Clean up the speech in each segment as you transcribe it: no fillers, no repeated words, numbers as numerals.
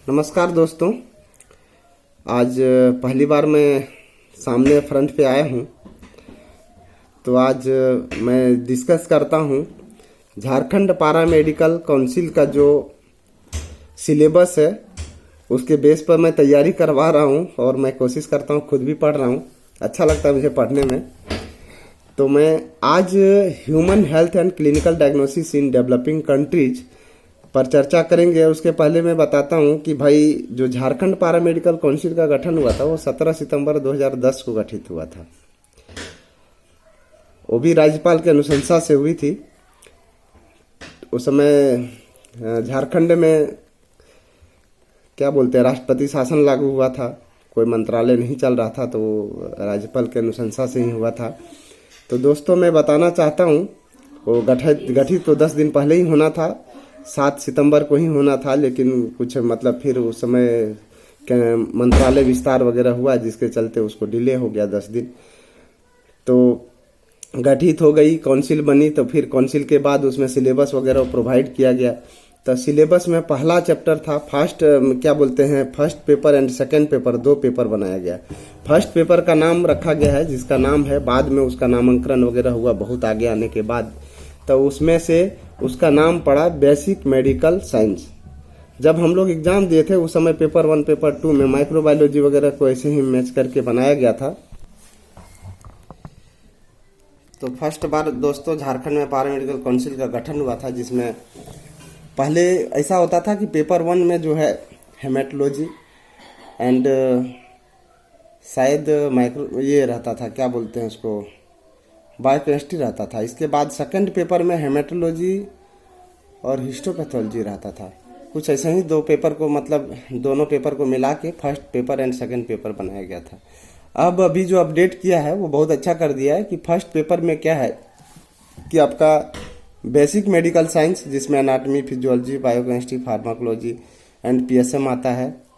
नमस्कार दोस्तों। आज पहली बार मैं सामने फ्रंट पे आया हूँ। तो आज मैं डिस्कस करता हूँ झारखंड पारा मेडिकल काउंसिल का जो सिलेबस है उसके बेस पर मैं तैयारी करवा रहा हूँ और मैं कोशिश करता हूँ, खुद भी पढ़ रहा हूँ, अच्छा लगता है मुझे पढ़ने में। तो मैं आज human health and clinical diagnosis in developing countries पर चर्चा करेंगे। उसके पहले मैं बताता हूं कि भाई जो झारखंड पारा मेडिकल काउंसिल का गठन हुआ था वो 17 सितंबर 2010 को गठित हुआ था। वो भी राज्यपाल की अनुशंसा से हुई थी। उस समय झारखंड में क्या बोलते हैं, राष्ट्रपति शासन लागू हुआ था, कोई मंत्रालय नहीं चल रहा था, तो राज्यपाल की अनुशंसा से ही हुआ था। तो दोस्तों मैं बताना चाहता हूँ वो गठित तो 10 दिन पहले ही होना था, 7 सितंबर को ही होना था, लेकिन कुछ मतलब फिर उस समय मंत्रालय विस्तार वगैरह हुआ जिसके चलते उसको डिले हो गया 10 दिन। तो गठित हो गई, काउंसिल बनी। तो फिर काउंसिल के बाद उसमें सिलेबस वगैरह प्रोवाइड किया गया। तो सिलेबस में पहला चैप्टर था first paper and second paper, 2 paper बनाया गया। फर्स्ट पेपर का नाम रखा गया है जिसका नाम है, बाद में उसका नामांकन वगैरह हुआ बहुत आगे आने के बाद, तो उसमें से उसका नाम पड़ा बेसिक मेडिकल साइंस। जब हम लोग एग्जाम दिए थे उस समय पेपर 1 पेपर 2 में माइक्रोबायोलॉजी वगैरह को ऐसे ही मैच करके बनाया गया था। तो फर्स्ट बार दोस्तों झारखंड में पारा मेडिकल काउंसिल का गठन हुआ था, जिसमें पहले ऐसा होता था कि पेपर 1 में जो है हेमेटोलॉजी एंड शायद माइक्रो ये रहता था, क्या बोलते हैं उसको, बायोकेमिस्ट्री रहता था। इसके बाद सेकंड पेपर में हेमेटोलॉजी और हिस्टोपैथोलॉजी रहता था। कुछ ऐसा ही 2 पेपर को, मतलब दोनों पेपर को मिला के first paper and second paper बनाया गया था। अब अभी जो अपडेट किया है वो बहुत अच्छा कर दिया है कि फर्स्ट पेपर में क्या है कि आपका बेसिक मेडिकल साइंस, जिसमें anatomy, physiology, biochemistry, pharmacology and PSM आता है।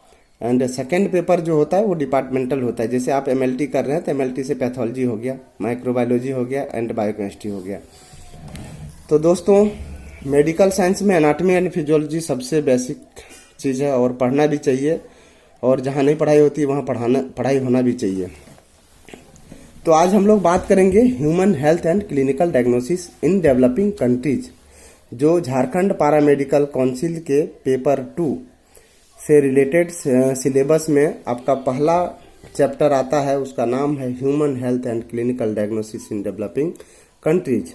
एंड सेकेंड पेपर जो होता है वो डिपार्टमेंटल होता है। जैसे आप एमएलटी कर रहे हैं तो एमएलटी से पैथोलॉजी हो गया, माइक्रोबायोलॉजी हो गया एंड बायोकेमिस्ट्री हो गया। तो दोस्तों मेडिकल साइंस में एनाटॉमी एंड फिजियोलॉजी सबसे बेसिक चीज़ है और पढ़ना भी चाहिए, और जहाँ नहीं पढ़ाई होती वहाँ पढ़ाई होना भी चाहिए। तो आज हम लोग बात करेंगे human health and clinical diagnosis in developing countries, जो झारखंड पारा मेडिकल काउंसिल के पेपर 2 से रिलेटेड सिलेबस में आपका पहला चैप्टर आता है। उसका नाम है human health and clinical diagnosis in developing countries.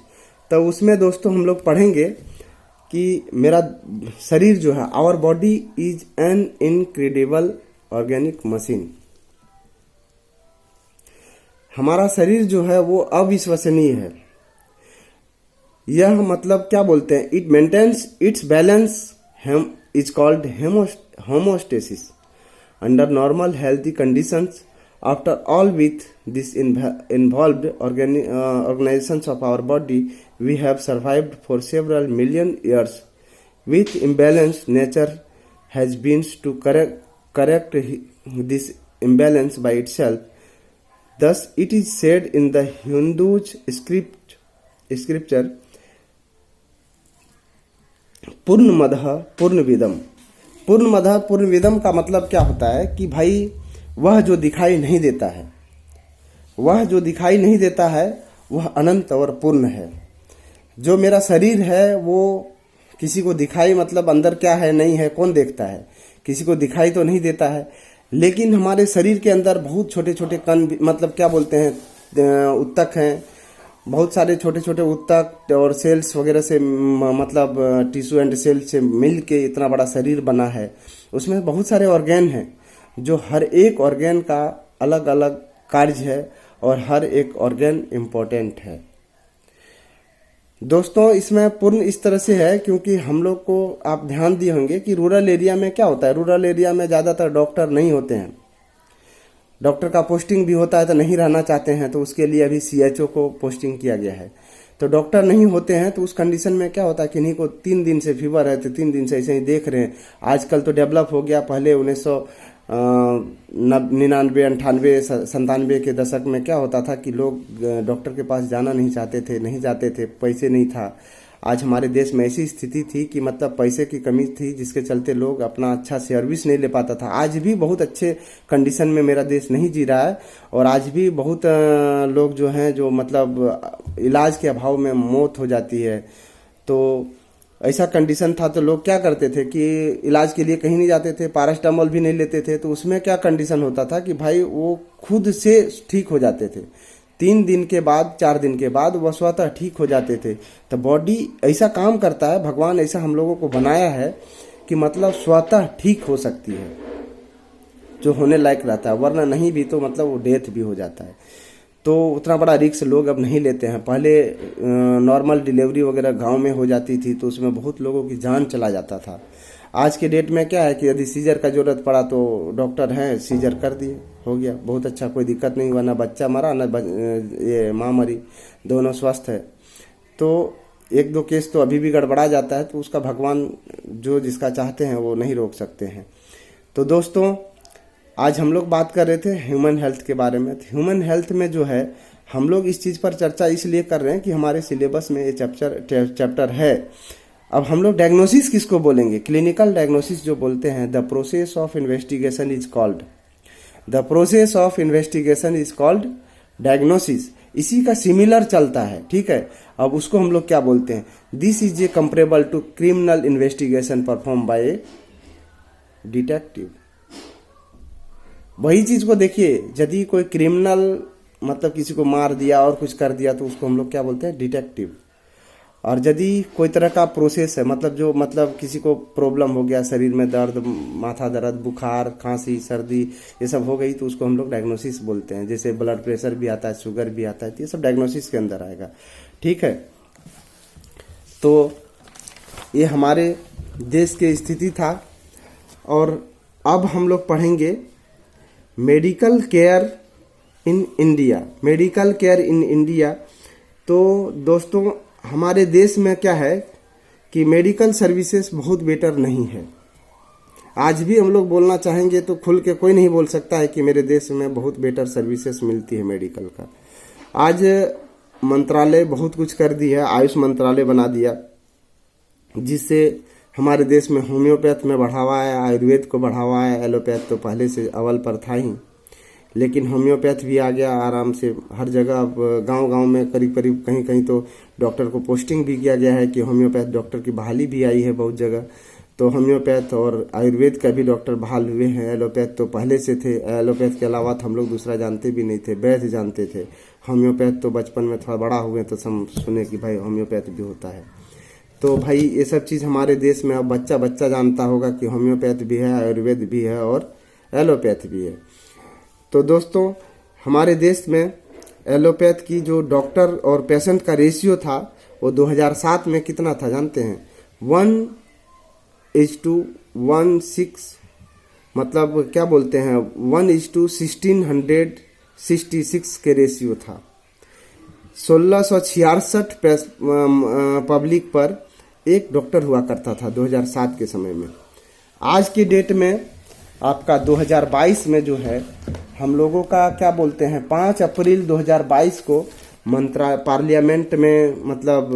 तो उसमें दोस्तों हम लोग पढ़ेंगे कि मेरा शरीर जो है, our body is an incredible organic machine. हमारा शरीर जो है वो अविश्वसनीय है। यह मतलब क्या बोलते हैं, it maintains its balance is called homeostasis under normal healthy conditions. After all, with this involved organizations of our body, we have survived for several million years. With imbalance, nature has been to correct this imbalance by itself. Thus, it is said in the Hindu's scripture, पूर्णमदः पूर्णविदम। पूर्णमदः पूर्णविदम का मतलब क्या होता है कि भाई वह जो दिखाई नहीं देता है, वह जो दिखाई नहीं देता है वह अनंत और पूर्ण है। जो मेरा शरीर है वो किसी को दिखाई, मतलब अंदर क्या है नहीं है कौन देखता है, किसी को दिखाई तो नहीं देता है। लेकिन हमारे शरीर के अंदर बहुत छोटे छोटे कण, मतलब क्या बोलते हैं, उत्तक हैं, बहुत सारे छोटे छोटे उत्तक और सेल्स वगैरह से, मतलब टिश्यू एंड सेल से मिल के इतना बड़ा शरीर बना है। उसमें बहुत सारे ऑर्गेन हैं, जो हर एक ऑर्गेन का अलग अलग कार्य है और हर एक ऑर्गेन इम्पोर्टेंट है। दोस्तों इसमें पूर्ण इस तरह से है क्योंकि हम लोग को, आप ध्यान दिए होंगे कि रूरल एरिया में क्या होता है, रूरल एरिया में ज़्यादातर डॉक्टर नहीं होते हैं। डॉक्टर का पोस्टिंग भी होता है तो नहीं रहना चाहते हैं, तो उसके लिए अभी सीएचओ को पोस्टिंग किया गया है। तो डॉक्टर नहीं होते हैं तो उस कंडीशन में क्या होता है, किन्हीं को 3 दिन से फीवर है तो 3 दिन से ऐसे ही देख रहे हैं। आजकल तो डेवलप हो गया। पहले 1999, 98, 97 के दशक में क्या होता था कि लोग डॉक्टर के पास जाना नहीं चाहते थे, नहीं जाते थे, पैसे नहीं था। आज हमारे देश में ऐसी स्थिति थी कि मतलब पैसे की कमी थी, जिसके चलते लोग अपना अच्छा सर्विस नहीं ले पाता था। आज भी बहुत अच्छे कंडीशन में मेरा देश नहीं जी रहा है, और आज भी बहुत लोग जो हैं जो मतलब इलाज के अभाव में मौत हो जाती है। तो ऐसा कंडीशन था, तो लोग क्या करते थे कि इलाज के लिए कहीं नहीं जाते थे, पैरास्टामोल भी नहीं लेते थे। तो उसमें क्या कंडीशन होता था कि भाई वो खुद से ठीक हो जाते थे, 3 दिन के बाद 4 दिन के बाद वह स्वतः ठीक हो जाते थे। तो बॉडी ऐसा काम करता है, भगवान ऐसा हम लोगों को बनाया है कि मतलब स्वतः ठीक हो सकती है जो होने लायक रहता है, वरना नहीं भी तो मतलब वो डेथ भी हो जाता है। तो उतना बड़ा रिस्क लोग अब नहीं लेते हैं। पहले नॉर्मल डिलीवरी वगैरह गांव में हो जाती थी तो उसमें बहुत लोगों की जान चला जाता था। आज के डेट में क्या है कि यदि सीजर का जरूरत पड़ा तो डॉक्टर हैं, सीजर कर दिए, हो गया, बहुत अच्छा, कोई दिक्कत नहीं हुआ, ना बच्चा मरा ना ये माँ मरी, दोनों स्वस्थ है। तो 1-2 केस तो अभी भी गड़बड़ा जाता है, तो उसका भगवान जो जिसका चाहते हैं वो नहीं रोक सकते हैं। तो दोस्तों, आज हम लोग बात कर रहे थे ह्यूमन हेल्थ के बारे में। ह्यूमन हेल्थ में जो है हम लोग इस चीज़ पर चर्चा इसलिए कर रहे हैं कि हमारे सिलेबस में ये चैप्टर है। अब हम लोग डायग्नोसिस किसको बोलेंगे? क्लिनिकल डायग्नोसिस जो बोलते हैं, the process of investigation is called, the process of investigation is called diagnosis. इसी का सिमिलर चलता है, ठीक है। अब उसको हम लोग क्या बोलते हैं? This is a comparable to criminal investigation perform by a detective. वही चीज को देखिए, यदि कोई क्रिमिनल मतलब किसी को मार दिया और कुछ कर दिया तो उसको हम लोग क्या बोलते हैं? डिटेक्टिव। और यदि कोई तरह का प्रोसेस है, मतलब जो मतलब किसी को प्रॉब्लम हो गया, शरीर में दर्द, माथा दर्द, बुखार, खांसी, सर्दी, ये सब हो गई तो उसको हम लोग डायग्नोसिस बोलते हैं। जैसे ब्लड प्रेशर भी आता है, शुगर भी आता है, तो ये सब डायग्नोसिस के अंदर आएगा, ठीक है। तो ये हमारे देश की स्थिति था। और अब हम लोग पढ़ेंगे medical care in India. Medical care in India. तो दोस्तों, हमारे देश में क्या है कि मेडिकल सर्विसेज बहुत बेटर नहीं है। आज भी हम लोग बोलना चाहेंगे तो खुल के कोई नहीं बोल सकता है कि मेरे देश में बहुत बेटर सर्विसेज मिलती है मेडिकल का। आज मंत्रालय बहुत कुछ कर दिया है, आयुष मंत्रालय बना दिया, जिससे हमारे देश में होम्योपैथ में बढ़ावा है, आयुर्वेद को बढ़ावा है। एलोपैथ तो पहले से अव्वल पर था ही, लेकिन होम्योपैथ भी आ गया आराम से हर जगह। अब गांव-गांव में करीब करीब कहीं कहीं तो डॉक्टर को पोस्टिंग भी किया गया है कि होम्योपैथ डॉक्टर की बहाली भी आई है बहुत जगह। तो होम्योपैथ और आयुर्वेद का भी डॉक्टर बहाल हुए हैं। एलोपैथ तो पहले से थे, एलोपैथ के अलावा हम लोग दूसरा जानते भी नहीं थे, वैद्य जानते थे। होम्योपैथ तो बचपन में थोड़ा बड़ा हुए तो हम सुने कि भाई होम्योपैथ भी होता है। तो भाई ये सब चीज़ हमारे देश में अब बच्चा बच्चा जानता होगा कि होम्योपैथ भी है, आयुर्वेद भी है और एलोपैथ भी है। तो दोस्तों, हमारे देश में एलोपैथ की जो डॉक्टर और पेशेंट का रेशियो था वो 2007 में कितना था जानते हैं? 1:16, मतलब क्या बोलते हैं, 1:1666 के रेशियो था। 1666 पब्लिक पर एक डॉक्टर हुआ करता था 2007 के समय में। आज की डेट में आपका 2022 में जो है हम लोगों का क्या बोलते हैं, 5 अप्रैल 2022 को पार्लियामेंट में मतलब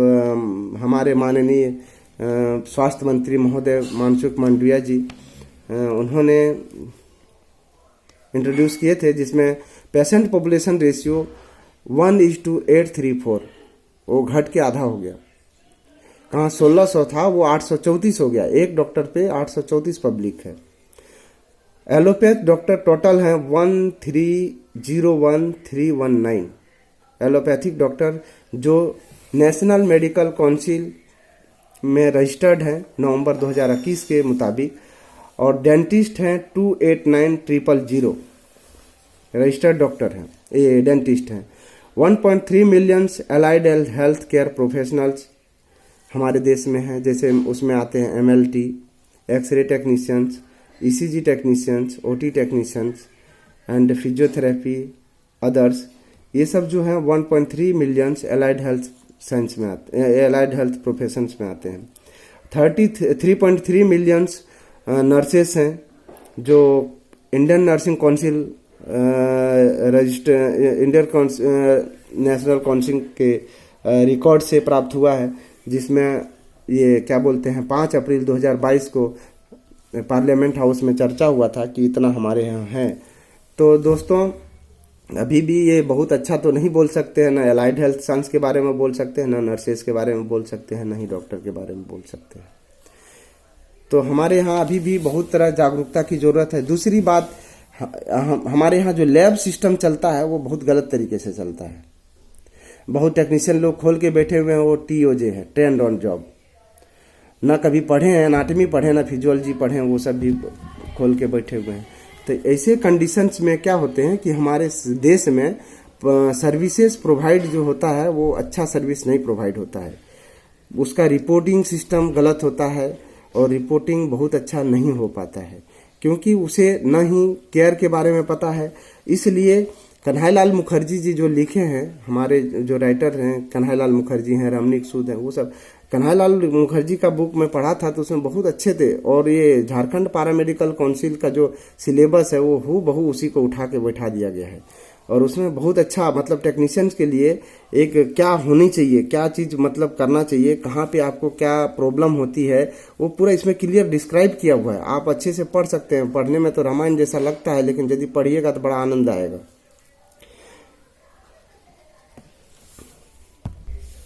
हमारे माननीय स्वास्थ्य मंत्री महोदय मनसुख मांडविया जी उन्होंने इंट्रोड्यूस किए थे, जिसमें पेशेंट पॉपुलेशन रेशियो 1:834 वो घट के आधा हो गया। कहाँ 1600 था वो 834 हो गया। एक डॉक्टर पे 834 पब्लिक है। एलोपैथ डॉक्टर टोटल हैं 1301319 एलोपैथिक डॉक्टर जो नेशनल मेडिकल काउंसिल में रजिस्टर्ड हैं नवंबर 2021 के मुताबिक। और डेंटिस्ट हैं 289000 रजिस्टर्ड डॉक्टर हैं, ये डेंटिस्ट हैं। 1.3 million allied health care professionals हमारे देश में हैं, जैसे उसमें आते हैं MLT, x ray technicians, ECG technicians, OT technicians and physiotherapy others. ये सब जो हैं 1.3 मिलियन एलाइड हेल्थ साइंस में आते हैं, एलाइड हेल्थ प्रोफेशंस में आते हैं। 3.3 मिलियन नर्सेस हैं जो Indian nursing council register Indian national council के रिकॉर्ड से प्राप्त हुआ है, जिसमें ये क्या बोलते हैं 5 अप्रैल 2022 को पार्लियामेंट हाउस में चर्चा हुआ था कि इतना हमारे यहाँ है। तो दोस्तों अभी भी ये बहुत अच्छा तो नहीं बोल सकते हैं, ना एलाइड हेल्थ साइंस के बारे में बोल सकते हैं, ना नर्सेस के बारे में बोल सकते हैं, ना ही डॉक्टर के बारे में बोल सकते हैं। तो हमारे यहाँ अभी भी बहुत तरह जागरूकता की जरूरत है। दूसरी बात, हमारे यहाँ जो लैब सिस्टम चलता है वो बहुत गलत तरीके से चलता है। बहुत टेक्नीशियन लोग खोल के बैठे हुए हैं, वो TOJ है, ट्रेंड ऑन जॉब। ना कभी पढ़े हैं, एनाटॉमी पढ़े, ना फिजियोलॉजी पढ़े, वो सब भी खोल के बैठे हुए हैं। तो ऐसे कंडीशंस में क्या होते हैं कि हमारे देश में सर्विसेज प्रोवाइड जो होता है वो अच्छा सर्विस नहीं प्रोवाइड होता है। उसका रिपोर्टिंग सिस्टम गलत होता है और रिपोर्टिंग बहुत अच्छा नहीं हो पाता है, क्योंकि उसे न ही केयर के बारे में पता है। इसलिए कन्हैयालाल मुखर्जी जी जो लिखे हैं, हमारे जो राइटर हैं कन्हैयालाल मुखर्जी हैं, रमणीक सूद हैं, वो सब कन्हैयालाल मुखर्जी का बुक मैं पढ़ा था तो उसमें बहुत अच्छे थे। और ये झारखंड पैरामेडिकल काउंसिल का जो सिलेबस है वो हूबहू उसी को उठा के बैठा दिया गया है। और उसमें बहुत अच्छा मतलब टेक्नीशियंस के लिए एक क्या होनी चाहिए, क्या चीज़ मतलब करना चाहिए, कहाँ पे आपको क्या प्रॉब्लम होती है, वो पूरा इसमें क्लियर डिस्क्राइब किया हुआ है। आप अच्छे से पढ़ सकते हैं। पढ़ने में तो रामायण जैसा लगता है, लेकिन यदि पढ़िएगा तो बड़ा आनंद आएगा।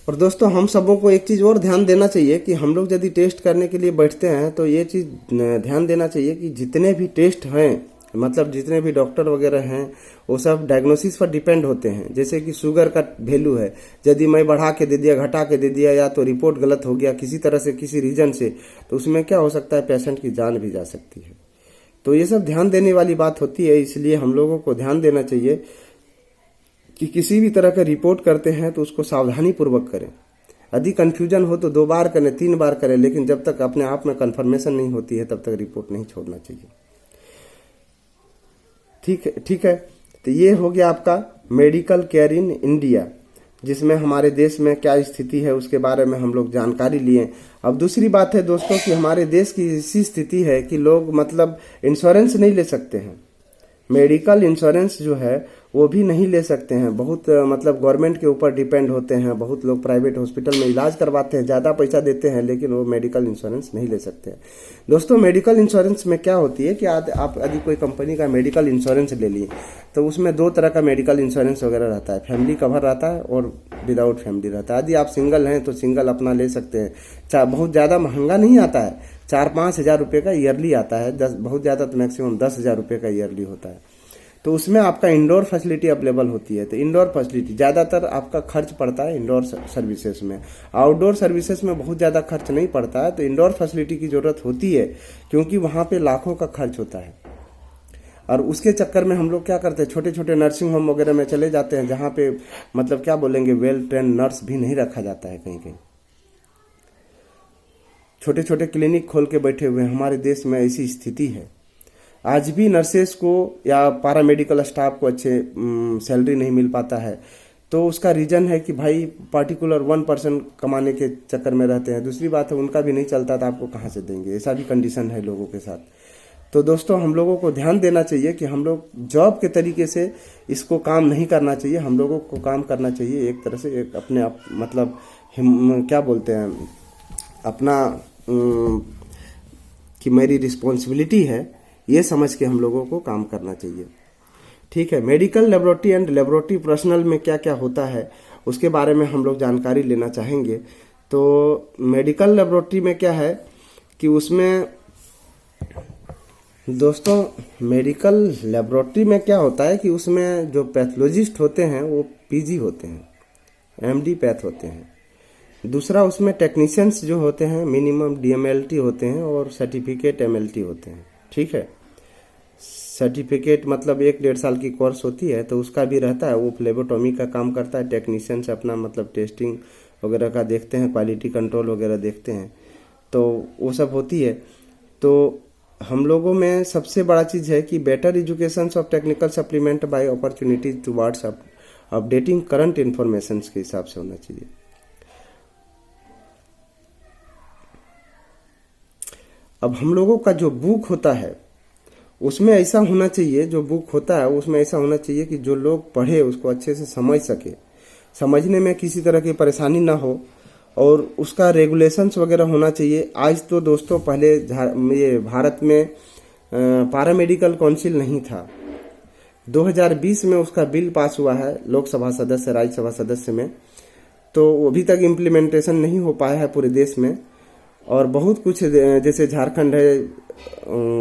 और दोस्तों हम सबों को एक चीज़ और ध्यान देना चाहिए कि हम लोग यदि टेस्ट करने के लिए बैठते हैं तो ये चीज़ ध्यान देना चाहिए कि जितने भी टेस्ट हैं, मतलब जितने भी डॉक्टर वगैरह हैं, वो सब डायग्नोसिस पर डिपेंड होते हैं। जैसे कि शुगर का वैल्यू है, यदि मैं बढ़ा के दे दिया, घटा के दे दिया, या तो रिपोर्ट गलत हो गया किसी तरह से, किसी रीजन से, तो उसमें क्या हो सकता है, पेशेंट की जान भी जा सकती है। तो ये सब ध्यान देने वाली बात होती है। इसलिए हम लोगों को ध्यान देना चाहिए कि किसी भी तरह का रिपोर्ट करते हैं तो उसको सावधानी पूर्वक करें। यदि कंफ्यूजन हो तो 2 बार करें, 3 बार करें, लेकिन जब तक अपने आप में कंफर्मेशन नहीं होती है तब तक रिपोर्ट नहीं छोड़ना चाहिए। ठीक है। तो ये हो गया आपका मेडिकल केयर इन इंडिया, जिसमें हमारे देश में क्या स्थिति है उसके बारे में हम लोग जानकारी लिए। अब दूसरी बात है दोस्तों कि हमारे देश की ऐसी स्थिति है कि लोग मतलब इंश्योरेंस नहीं ले सकते हैं। मेडिकल इंश्योरेंस जो है वो भी नहीं ले सकते हैं। बहुत मतलब गवर्नमेंट के ऊपर डिपेंड होते हैं। बहुत लोग प्राइवेट हॉस्पिटल में इलाज करवाते हैं, ज़्यादा पैसा देते हैं, लेकिन वो मेडिकल इंश्योरेंस नहीं ले सकते हैं। दोस्तों मेडिकल इंश्योरेंस में क्या होती है कि आप यदि कोई कंपनी का मेडिकल इंश्योरेंस ले लिए तो उसमें 2 तरह का मेडिकल इंश्योरेंस वगैरह रहता है। फैमिली कवर रहता है और विदाउट फैमिली रहता है। यदि आप सिंगल हैं तो सिंगल अपना ले सकते हैं। बहुत ज़्यादा महंगा नहीं आता है, 4-5 हज़ार रुपये का ईयरली आता है। बहुत ज़्यादा तो मैक्सिमम 10 हज़ार रुपये का ईयरली होता है। तो उसमें आपका इंडोर फैसिलिटी अवेलेबल होती है। तो इंडोर फैसिलिटी ज़्यादातर आपका खर्च पड़ता है इंडोर सर्विसेज में। आउटडोर सर्विसेज में बहुत ज़्यादा खर्च नहीं पड़ता है। तो इंडोर फैसिलिटी की ज़रूरत होती है, क्योंकि वहाँ पे लाखों का खर्च होता है। और उसके चक्कर में हम लोग क्या करते हैं, छोटे छोटे नर्सिंग होम वगैरह में चले जाते हैं, जहाँ पे मतलब क्या बोलेंगे, वेल ट्रेंड नर्स भी नहीं रखा जाता है। कहीं कहीं छोटे छोटे क्लिनिक खोल के बैठे हुए हैं। हमारे देश में ऐसी स्थिति है। आज भी नर्सेस को या पैरामेडिकल स्टाफ को अच्छे सैलरी नहीं मिल पाता है। तो उसका रीज़न है कि भाई पार्टिकुलर 1% कमाने के चक्कर में रहते हैं। दूसरी बात है उनका भी नहीं चलता तो आपको कहाँ से देंगे, ऐसा भी कंडीशन है लोगों के साथ। तो दोस्तों हम लोगों को ध्यान देना चाहिए कि हम लोग जॉब के तरीके से इसको काम नहीं करना चाहिए। हम लोगों को काम करना चाहिए एक तरह से, एक अपने आप मतलब क्या बोलते हैं, अपना कि मेरी रिस्पॉन्सिबिलिटी है, ये समझ के हम लोगों को काम करना चाहिए। ठीक है। Medical laboratory and laboratory personal में क्या क्या होता है उसके बारे में हम लोग जानकारी लेना चाहेंगे। तो मेडिकल लेबोरेटरी में क्या है कि उसमें दोस्तों मेडिकल लेबोरेटरी में क्या होता है कि उसमें जो पैथोलॉजिस्ट होते हैं वो PG होते हैं, MD पैथ होते हैं। दूसरा उसमें टेक्नीशियंस जो होते हैं मिनिमम DMLT होते हैं और सर्टिफिकेट MLT होते हैं। ठीक है। सर्टिफिकेट मतलब 1-1.5 साल की कोर्स होती है, तो उसका भी रहता है। वो फ्लेबोटॉमी का काम करता है। टेक्नीशियंस अपना मतलब टेस्टिंग वगैरह का देखते हैं, क्वालिटी कंट्रोल वगैरह देखते हैं, तो वो सब होती है। तो हम लोगों में सबसे बड़ा चीज़ है कि better education of technical supplement by opportunities towards updating current information के हिसाब से होना चाहिए। अब हम लोगों का जो बुक होता है उसमें ऐसा होना चाहिए, जो बुक होता है उसमें ऐसा होना चाहिए कि जो लोग पढ़े उसको अच्छे से समझ सके, समझने में किसी तरह की परेशानी ना हो, और उसका रेगुलेशंस वगैरह होना चाहिए। आज तो दोस्तों पहले ये भारत में पैरामेडिकल काउंसिल नहीं था। 2020 में उसका बिल पास हुआ है लोकसभा सदस्य राज्यसभा सदस्य में, तो अभी तक इम्प्लीमेंटेशन नहीं हो पाया है पूरे देश में। और बहुत कुछ जैसे झारखंड है,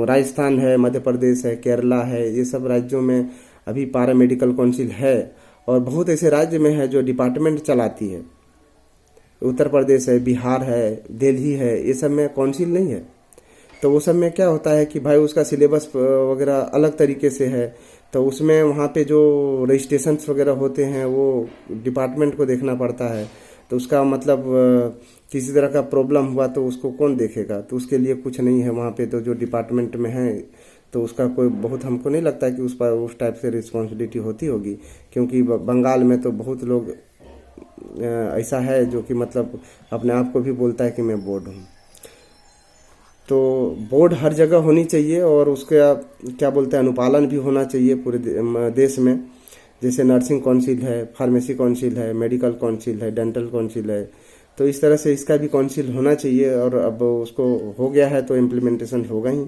राजस्थान है, मध्य प्रदेश है, केरला है, ये सब राज्यों में अभी पैरामेडिकल काउंसिल है। और बहुत ऐसे राज्य में है जो डिपार्टमेंट चलाती है, उत्तर प्रदेश है, बिहार है, दिल्ली है, ये सब में काउंसिल नहीं है। तो वो सब में क्या होता है कि भाई उसका सिलेबस वगैरह अलग तरीके से है, तो उसमें वहाँ पे जो रजिस्ट्रेशंस वगैरह होते हैं वो डिपार्टमेंट को देखना पड़ता है। तो उसका मतलब किसी तरह का प्रॉब्लम हुआ तो उसको कौन देखेगा, तो उसके लिए कुछ नहीं है वहाँ पे। तो जो डिपार्टमेंट में है तो उसका कोई बहुत हमको नहीं लगता है कि उस पर उस टाइप से रिस्पॉन्सिबिलिटी होती होगी, क्योंकि बंगाल में तो बहुत लोग ऐसा है जो कि मतलब अपने आप को भी बोलता है कि मैं बोर्ड हूँ। तो बोर्ड हर जगह होनी चाहिए और उसका क्या बोलते हैं अनुपालन भी होना चाहिए पूरे देश में। जैसे नर्सिंग काउंसिल है, फार्मेसी काउंसिल है, मेडिकल काउंसिल है, डेंटल काउंसिल है, तो इस तरह से इसका भी काउंसिल होना चाहिए। और अब उसको हो गया है तो इम्प्लीमेंटेशन होगा ही।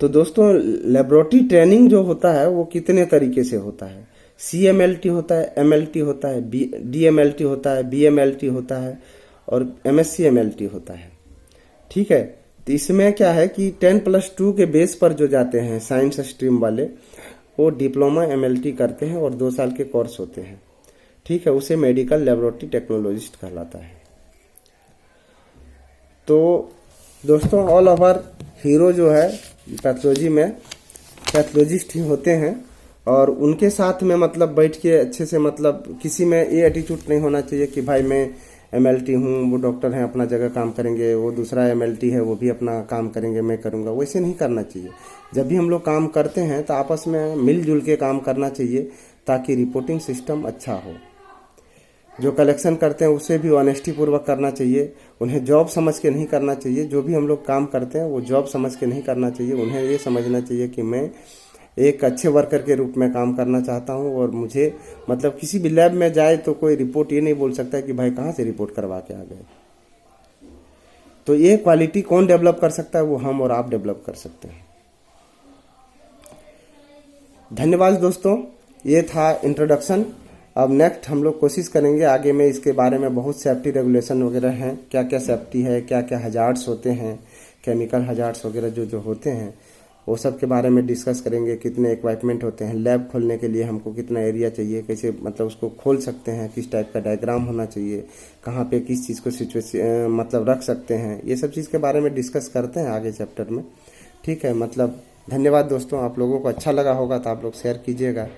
तो दोस्तों लेबोरेटरी ट्रेनिंग जो होता है वो कितने तरीके से होता है। CMLT होता है, MLT होता है, DMLT होता है, BMLT होता है और MSc MLT होता है। ठीक है, तो इसमें क्या है कि 10+2 के बेस पर जो जाते हैं साइंस स्ट्रीम वाले वो डिप्लोमा MLT करते हैं और 2 साल के कोर्स होते हैं। ठीक है, उसे मेडिकल लेबोरेटरी टेक्नोलॉजिस्ट कहलाता है। तो दोस्तों ऑल ओवर हीरो जो है पैथोलॉजी में पैथोलॉजिस्ट ही होते हैं। और उनके साथ में मतलब बैठ के अच्छे से मतलब किसी में ये एटीट्यूड नहीं होना चाहिए कि भाई मैं MLT हूँ, वो डॉक्टर हैं अपना जगह काम करेंगे, वो दूसरा MLT है वो भी अपना काम करेंगे, मैं करूँगा, वैसे नहीं करना चाहिए। जब भी हम लोग काम करते हैं तो आपस में मिलजुल के काम करना चाहिए ताकि रिपोर्टिंग सिस्टम अच्छा हो। जो कलेक्शन करते हैं उससे भी ऑनेस्टी पूर्वक करना चाहिए, उन्हें जॉब समझ के नहीं करना चाहिए। जो भी हम लोग काम करते हैं वो जॉब समझ के नहीं करना चाहिए। उन्हें ये समझना चाहिए कि मैं एक अच्छे वर्कर के रूप में काम करना चाहता हूं और मुझे मतलब किसी भी लैब में जाए तो कोई रिपोर्ट ये नहीं बोल सकता कि भाई कहाँ से रिपोर्ट करवा के आ गए। तो ये क्वालिटी कौन डेवलप कर सकता है, वो हम और आप डेवलप कर सकते हैं। धन्यवाद दोस्तों, ये था इंट्रोडक्शन। अब नेक्स्ट हम लोग कोशिश करेंगे आगे में इसके बारे में बहुत सेफ्टी रेगुलेशन वगैरह हैं, क्या क्या सेफ्टी है, क्या क्या हजार्ड्स होते हैं, केमिकल हजार्ड्स वगैरह जो होते हैं वो सब के बारे में डिस्कस करेंगे। कितने इक्विपमेंट होते हैं, लैब खोलने के लिए हमको कितना एरिया चाहिए, कैसे मतलब उसको खोल सकते हैं, किस टाइप का डायग्राम होना चाहिए, कहाँ पे किस चीज़ को सिचुएशन मतलब रख सकते हैं, ये सब चीज़ के बारे में डिस्कस करते हैं आगे चैप्टर में। ठीक है, मतलब धन्यवाद दोस्तों। आप लोगों को अच्छा लगा होगा तो आप लोग शेयर कीजिएगा।